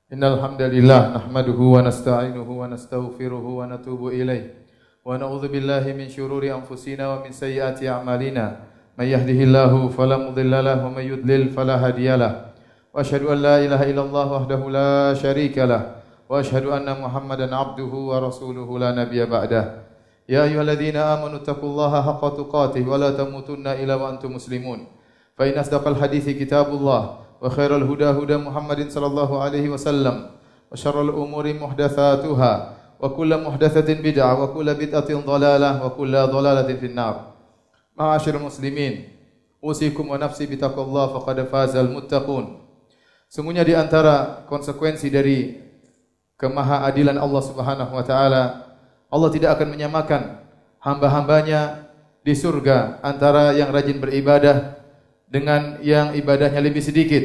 Innal hamdalillah nahmaduhu wa nasta'inuhu wa nastaghfiruhu wa natubu ilaih wa na'udzu billahi min syururi anfusina wa min sayyiati a'malina may yahdihillahu fala mudilla lahu wa may yudlil fala hadiyalah wa asyhadu an la ilaha illallah wahdahu la syarika lah wa asyhadu anna Muhammadan abduhu wa rasuluhu la nabiyya ba'dah. Ya ayyuhalladzina amanu taqullaha haqqa tuqatih wa la tamutunna illa wa antum muslimun. Fa in asdaqal hadithi kitabullah wa khairal huda huda Muhammadin sallallahu alaihi wasallam wa syarrul umuri muhdatsatuha wa kullu muhdatsatin bid'ah wa kullu bid'atin dhalalah wa kullu dhalalatin finnar. Ma'asyiral muslimin, usikum wa nafsi bitaqwallahi faqad fazal muttaqun. Sungguhnya di antara konsekuensi dari kemahaadilan Allah Subhanahu wa taala, Allah tidak akan menyamakan hamba-hambanya di surga antara yang rajin beribadah dengan yang ibadahnya lebih sedikit.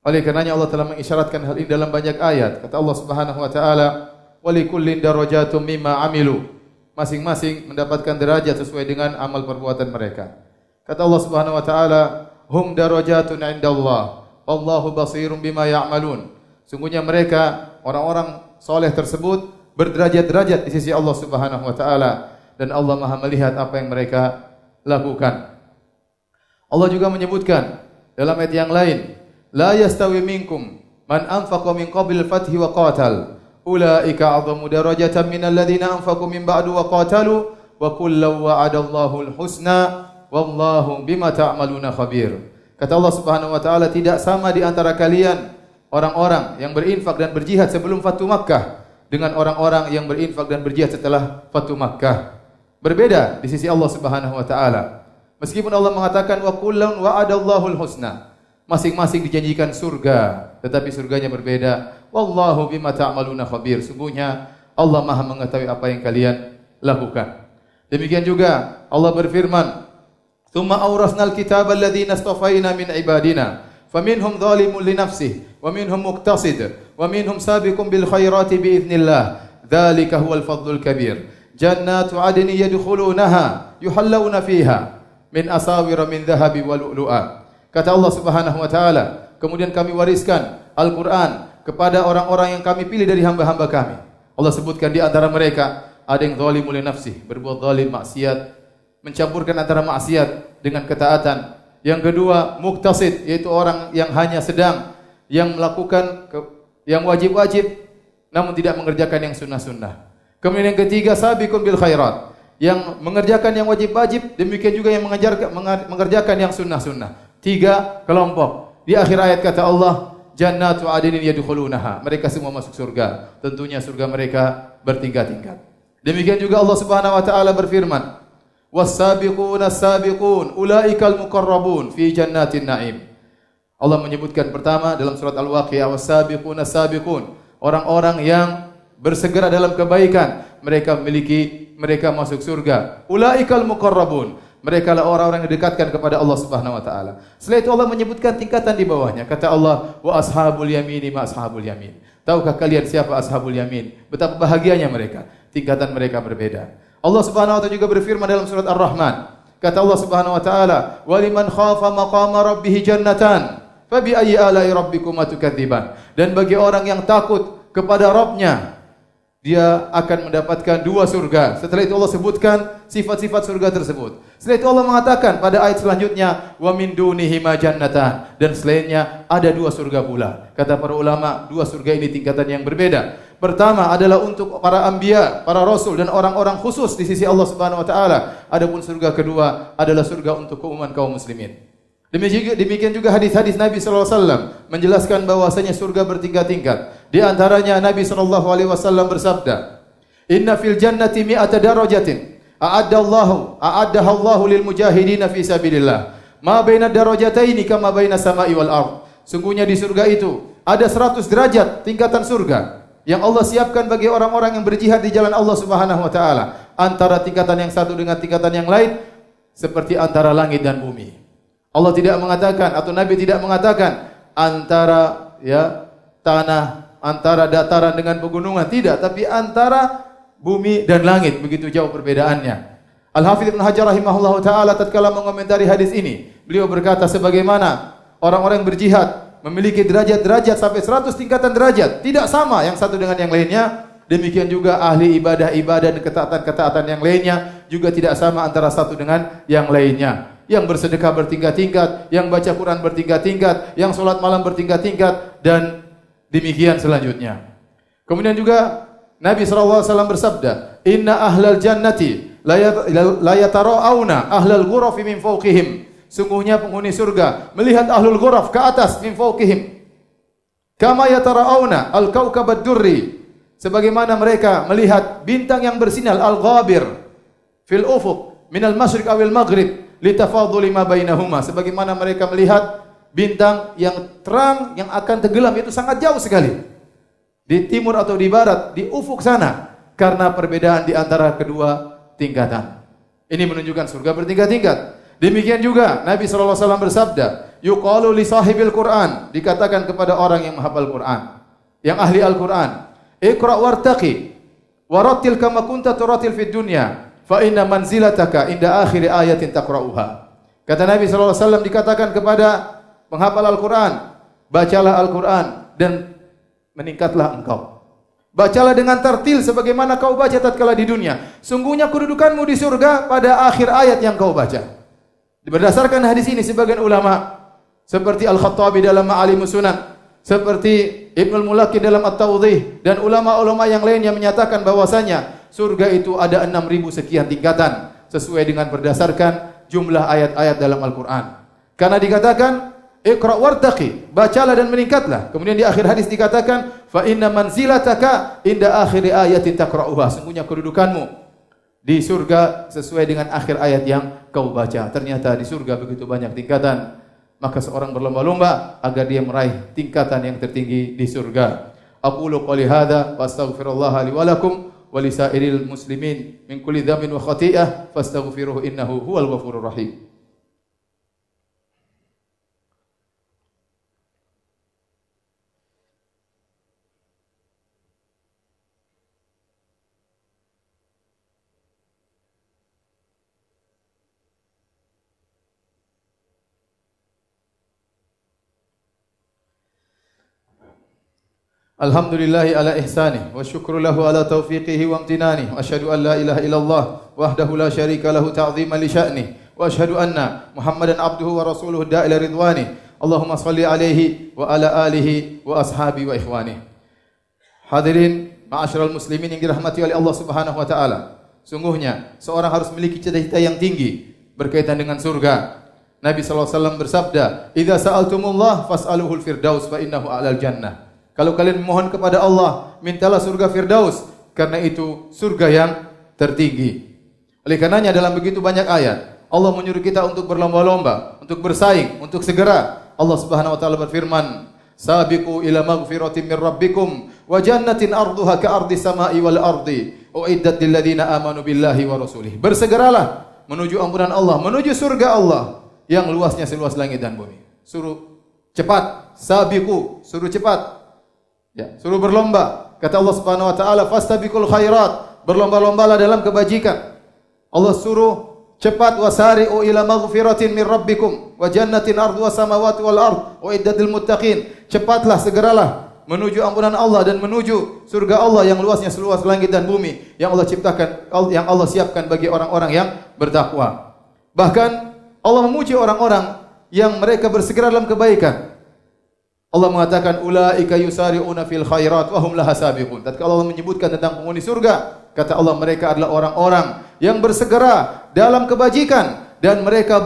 Oleh karenanya Allah telah mengisyaratkan hal ini dalam banyak ayat. Kata Allah Subhanahu wa taala, "Wa likullin darajatum mimma 'amilu." Masing-masing mendapatkan derajat sesuai dengan amal perbuatan mereka. Kata Allah Subhanahu wa taala, "Hum darajatun 'indallah, wallahu basirum bima ya'malun." Sungguhnya mereka orang-orang soleh tersebut berderajat-derajat di sisi Allah Subhanahu wa taala dan Allah Maha melihat apa yang mereka lakukan. Allah juga menyebutkan dalam ayat yang lain, la yastawi minkum man anfaqa min qabl al-fathi wa qatal ulaika a'zamu darajatan minal ladzina anfaqu min ba'du wa qatalu wa kullu wa'adallahu al-husna wallahu bima ta'maluna khabir. Kata Allah Subhanahu wa taala, tidak sama di antara kalian orang-orang yang berinfak dan berjihad sebelum Fatu Makkah dengan orang-orang yang berinfak dan berjihad setelah Fatu Makkah. Berbeda di sisi Allah Subhanahu wa taala. Meskipun Allah mengatakan wa kullun wa'adallahu al-husna, masing-masing dijanjikan surga, tetapi surganya berbeda. Wallahu bima ta'maluna khabir. Sungguhnya Allah Maha mengetahui apa yang kalian lakukan. Demikian juga Allah berfirman, "Tsumma awrasnal kitaba alladziina istafaina min ibadina, faminhum dzalimun li nafsihi, wa minhum muqtasid, wa minhum sabiqun bil khairati bi idznillah. Dzalika huwal fadlul kabir. Jannatu 'adnin yadkhulunaha yuhallawna fiha min asawira min dhahabi wa lu'lu'a." Kata Allah Subhanahu wa taala, kemudian kami wariskan Al-Qur'an kepada orang-orang yang kami pilih dari hamba-hamba kami. Allah sebutkan di antara mereka ada yang zalimul li nafsihi, berbuat zalim, maksiat, mencampurkan antara maksiat dengan ketaatan. Yang kedua, muqtasid, yaitu orang yang hanya sedang yang melakukan yang wajib-wajib namun tidak mengerjakan yang sunnah-sunnah. Kemudian yang ketiga, sabiqun bil khairat, yang mengerjakan yang wajib-wajib, demikian juga yang mengerjakan yang sunnah-sunnah. Tiga kelompok. Di akhir ayat kata Allah, jannatu 'adnin yadkhulunaha. Mereka semua masuk surga. Tentunya surga mereka bertingkat-tingkat. Demikian juga Allah Subhanahu wa taala berfirman, was-sabiquna as-sabiqun ulaikal muqarrabun fi jannatin na'im. Allah menyebutkan pertama dalam surat Al-Waqiah, was-sabiquna as-sabiqun, orang-orang yang bersegera dalam kebaikan, mereka masuk surga. Ulaikal muqarrabun, mereka lah orang-orang yang didekatkan kepada Allah Subhanahu wa taala. Setelah itu Allah menyebutkan tingkatan di bawahnya. Kata Allah, wa ashabul yamini ma ashabul yamin. Tahukah kalian siapa ashabul yamin? Betapa bahagianya mereka. Tingkatan mereka berbeda. Allah Subhanahu wa taala juga berfirman dalam surat Ar-Rahman. Kata Allah Subhanahu wa taala, wa liman khafa maqama rabbih jannatan. Fa bi ayyi ala'i rabbikuma tukadziban. Dan bagi orang yang takut kepada Rabbnya, dia akan mendapatkan dua surga. Setelah itu Allah sebutkan sifat-sifat surga tersebut. Setelah itu Allah mengatakan pada ayat selanjutnya, wa min dunihi ma jannatan, dan selainnya ada dua surga pula. Kata para ulama, dua surga ini tingkatan yang berbeda. Pertama adalah untuk para anbiya, para rasul dan orang-orang khusus di sisi Allah Subhanahu wa taala. Adapun surga kedua adalah surga untuk keumuman kaum muslimin. Demikian juga hadis-hadis Nabi sallallahu alaihi wasallam menjelaskan bahwasanya surga bertingkat-tingkat. Di antaranya Nabi sallallahu alaihi wasallam bersabda, "Inna fil jannati mi'ata darajatin a'addaha Allahu lil mujahidin fi sabilillah. Ma baina darajataini kama baina samai wal ard." Sungguhnya di surga itu ada 100 derajat tingkatan surga yang Allah siapkan bagi orang-orang yang berjihad di jalan Allah Subhanahu wa taala. Antara tingkatan yang satu dengan tingkatan yang lain seperti antara langit dan bumi. Allah tidak mengatakan atau Nabi tidak mengatakan antara tanah, antara dataran dengan pegunungan, tidak, tapi antara bumi dan langit, begitu jauh perbedaannya. Al-Hafidz Ibnu Hajar rahimahullahu taala tatkala mengomentari hadis ini, beliau berkata sebagaimana orang-orang yang berjihad memiliki derajat-derajat sampai 100 tingkatan derajat, tidak sama yang satu dengan yang lainnya. Demikian juga ahli ibadah-ibadah dan ketaatan-ketaatan yang lainnya juga tidak sama antara satu dengan yang lainnya. Yang bersedekah bertingkat-tingkat, yang baca Quran bertingkat-tingkat, yang sholat malam bertingkat-tingkat, dan demikian selanjutnya. Kemudian juga Nabi SAW bersabda, Inna ahlal jannati la yatara'auna ahlal ghurafi min fawqihim. Sungguhnya penghuni surga melihat ahlul ghuraf ke atas min fawqihim. Kama yatara'auna al-kawkabad durri. Sebagaimana mereka melihat bintang yang bersinar al-ghabir fil ufuq min al-masyriq awil maghrib litafadhuli ma bainahuma. Sebagaimana mereka melihat bintang yang terang yang akan tenggelam, itu sangat jauh sekali. Di timur atau di barat, di ufuk sana, karena perbedaan di antara kedua tingkatan. Ini menunjukkan surga bertingkat-tingkat. Demikian juga Nabi SAW bersabda, yuqalu li sahibil Qur'an, dikatakan kepada orang yang menghafal Quran, yang ahli Al-Quran, iqra' wartaqi warattil kama kunta turatil fid dunya fa inna manzilataka inda akhir ayatin taqra'uha. Kata Nabi SAW dikatakan kepada penghafal Al-Quran, bacalah Al-Quran dan meningkatlah engkau. Bacalah dengan tartil sebagaimana kau baca tatkala di dunia. Sungguhnya kedudukanmu di surga pada akhir ayat yang kau baca. Berdasarkan hadis ini sebagian ulama seperti Al-Khattabi dalam Ma'alimus Sunan, seperti Ibnul Mulaqin dalam At-Tawdhih, dan ulama-ulama yang lainnya menyatakan bahwasanya surga itu ada 6.000 sekian tingkatan sesuai dengan berdasarkan jumlah ayat-ayat dalam Al-Quran. Karena dikatakan iqra' wartaqi, bacalah dan meningkatlah. Kemudian di akhir hadis dikatakan fa inna manzilataka inda akhir ayatin taqra'uha. Sungguhnya kedudukanmu di surga sesuai dengan akhir ayat yang kau baca. Ternyata di surga begitu banyak tingkatan, maka seorang berlomba-lomba agar dia meraih tingkatan yang tertinggi di surga. Aqulu qouli hadza wa astaghfirullah li wa lakum wa lisairil muslimin min kulli dhanbin wa khati'ah fastaghfiruhu innahu huwal ghafurur rahim. Alhamdulillahi ala ihsanih wa syukru lahu ala taufiqihi wa amtinanih wa asyhadu an la ilaha illallah wahdahu la syarika lahu ta'ziman li sya'nih wa asyhadu anna Muhammadan abduhu wa rasuluhu da'ila ridwanih. Allahumma salli alaihi wa ala alihi wa ashabi wa ikhwanih. Hadirin ma'asyiral muslimin yang dirahmati oleh Allah Subhanahu wa taala. Sungguhnya seorang harus memiliki cita-cita yang tinggi berkaitan dengan surga. Nabi sallallahu alaihi wasallam bersabda, "Idza sa'altumullah fas'aluhul firdaus fa innahu a'lal jannah." Kalau kalian memohon kepada Allah, mintalah surga Firdaus, karena itu surga yang tertinggi. Oleh karenanya dalam begitu banyak ayat, Allah menyuruh kita untuk berlomba-lomba, untuk bersaing, untuk segera. Allah Subhanahu wa taala berfirman, "Sabiqu ila maghfiratin min rabbikum wa jannatin arduha ka'ardis sama'i wal ardi, uiddat lil ladzina amanu billahi wa rasulih." Bersegeralah menuju ampunan Allah, menuju surga Allah yang luasnya seluas langit dan bumi. Suruh cepat, sabiqu, suruh cepat. Ya, suruh berlomba. Kata Allah Subhanahu wa taala, "Fastabiqul khairat." Berlomba-lombalah dalam kebajikan. Allah suruh cepat, wasari'u ila maghfiratin min rabbikum wa jannatin arduha samawati wal ard uiddat lil muttaqin. Cepatlah, segeralah menuju ampunan Allah dan menuju surga Allah yang luasnya seluas langit dan bumi, yang Allah ciptakan, yang Allah siapkan bagi orang-orang yang bertakwa. Bahkan Allah memuji orang-orang yang mereka bersegera dalam kebaikan. Allah mengatakan ulaika yusari'una fil khairat wa hum laha sabiqun. Tatkala Allah menyebutkan tentang penghuni surga, kata Allah mereka adalah orang-orang yang bersegera dalam kebajikan dan mereka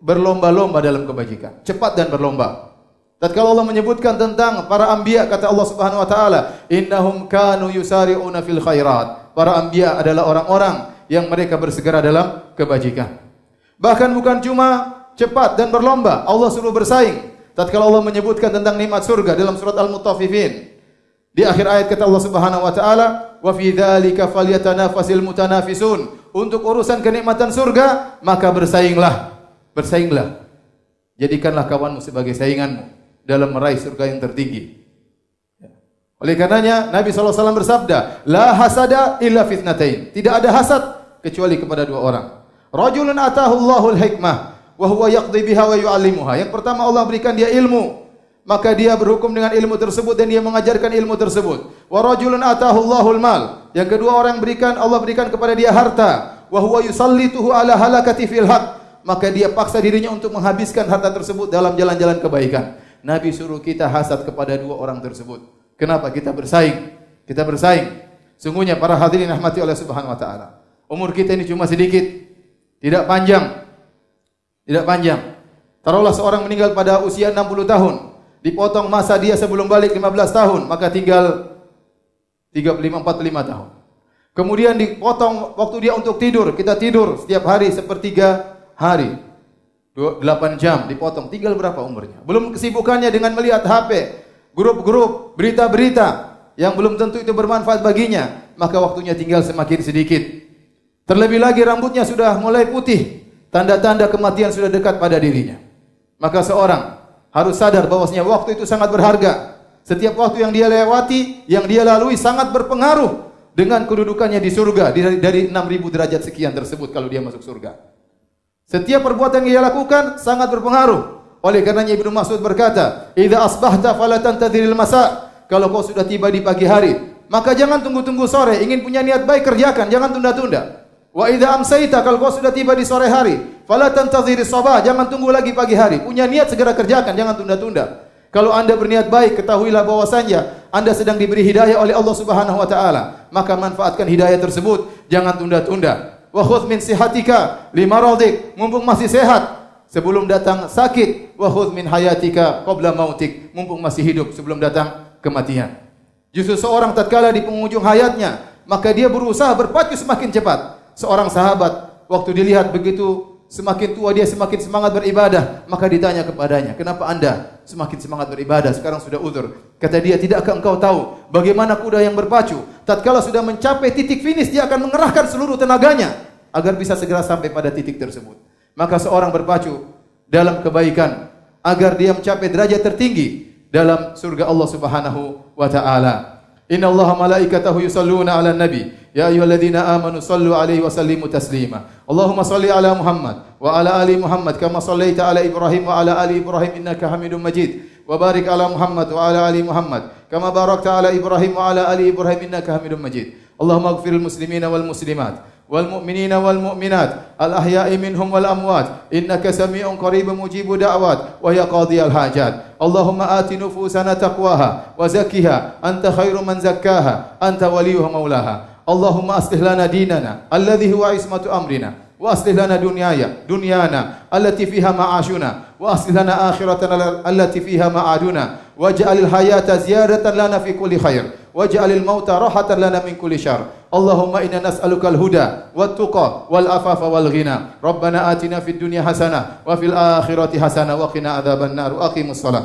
berlomba-lomba dalam kebajikan, cepat dan berlomba. Tatkala Allah menyebutkan tentang para anbiya, kata Allah Subhanahu wa taala, innahum kanu yusari'una fil khairat. Para anbiya adalah orang-orang yang mereka bersegera dalam kebajikan. Bahkan bukan cuma cepat dan berlomba, Allah suruh bersaing. Tatkala Allah menyebutkan tentang nikmat surga dalam surat Al-Mutaffifin, di akhir ayat kata Allah Subhanahu wa taala, "Wa fi dzalika falyatanafasil mutanafisun." Untuk urusan kenikmatan surga, maka bersainglah. Bersainglah. Jadikanlah kawanmu sebagai sainganmu dalam meraih surga yang tertinggi. Oleh karenanya Nabi SAW bersabda, "La hasada illa fitnatain." Tidak ada hasad kecuali kepada dua orang. Rajulun atahu Allahul hikmah wa huwa yaqdi biha wa yu'allimuha. Yang pertama Allah berikan dia ilmu, maka dia berhukum dengan ilmu tersebut dan dia mengajarkan ilmu tersebut. Wa rajulun atahu Allahul mal. Yang kedua, orang berikan Allah berikan kepada dia harta, wa huwa yusallituhu ala halakati fil haq. Maka dia paksa dirinya untuk menghabiskan harta tersebut dalam jalan-jalan kebaikan. Nabi suruh kita hasad kepada dua orang tersebut. Kenapa? Kita bersaing. Kita bersaing. Sungguhnya para hadirin rahmati Allah Subhanahu wa taala. Umur kita ini cuma sedikit, tidak panjang. Tidak panjang. Taruhlah seorang meninggal pada usia 60 tahun. Dipotong masa dia sebelum balik 15 tahun, maka tinggal 35-45 tahun. Kemudian dipotong waktu dia untuk tidur. Kita tidur setiap hari sepertiga hari. 8 jam dipotong. Tinggal berapa umurnya? Belum kesibukannya dengan melihat HP, grup-grup, berita-berita yang belum tentu itu bermanfaat baginya. Maka waktunya tinggal semakin sedikit. Terlebih lagi rambutnya sudah mulai putih. Tanda-tanda kematian sudah dekat pada dirinya. Maka seorang harus sadar bahwasanya waktu itu sangat berharga. Setiap waktu yang dia lewati, yang dia lalui sangat berpengaruh dengan kedudukannya di surga dari 6.000 derajat sekian tersebut kalau dia masuk surga. Setiap perbuatan yang dia lakukan sangat berpengaruh. Oleh karenanya Ibnu Mas'ud berkata, "Idza asbahta fala tantadhiril masa." Kalau kau sudah tiba di pagi hari, maka jangan tunggu-tunggu sore. Ingin punya niat baik kerjakan, jangan tunda-tunda. Wa idza amsayta, kalau kau sudah tiba di sore hari, fala tantadhiris sabah, jangan tunggu lagi pagi hari. Punya niat segera kerjakan, jangan tunda-tunda. Kalau Anda berniat baik, ketahuilah bahwasanya Anda sedang diberi hidayah oleh Allah Subhanahu wa taala. Maka manfaatkan hidayah tersebut, jangan tunda-tunda. Wa khudh min sihatika limaradik, mumpung masih sehat sebelum datang sakit. Wa khudh min hayatika qabla mautik, mumpung masih hidup sebelum datang kematian. Justru seorang tatkala di penghujung hayatnya, maka dia berusaha berpacu semakin cepat. Seorang sahabat waktu dilihat begitu semakin tua dia semakin semangat beribadah, maka ditanya kepadanya, "Kenapa Anda semakin semangat beribadah? Sekarang sudah uzur." Kata dia, "Tidakkah engkau tahu bagaimana kuda yang berpacu tatkala sudah mencapai titik finish dia akan mengerahkan seluruh tenaganya agar bisa segera sampai pada titik tersebut." Maka seorang berpacu dalam kebaikan agar dia mencapai derajat tertinggi dalam surga Allah Subhanahu wa taala. Inna Allah malaikatahu yusalluna ala nabi. Ya ayyuhalladzina amanu sallu alaihi wa sallimu taslima. Allahumma salli ala Muhammad wa ala ali Muhammad kama sallaita ala Ibrahim wa ala ali Ibrahim innaka Hamidum Majid. Wa barik ala Muhammad wa ala ali Muhammad kama barakta ala Ibrahim wa ala ali Ibrahim innaka Hamidum Majid. Allahumma ighfiril muslimina wal muslimat والمؤمنين والمؤمنات الأحياء منهم والأموات إنك سميع قريب مجيب دعوات وهي قاضي الحاجات اللهم آت نفوسنا تقواها وزكها أنت خير من زكاها أنت وليها مولاها اللهم أصلح لنا ديننا الذي هو عصمة أمرنا وأصلح لنا دنيانا التي فيها معاشنا وأصلح لنا آخرتنا التي فيها معادنا واجعل الحياة زيادة لنا في كل خير واجعل الموت راحة لنا من كل شر اللهم إنا نسألك الهدى والتقى والعفاف والغنى ربنا آتنا في الدنيا حسنة وفي الآخرة حسنة وقنا عذاب النار وأقم الصلاة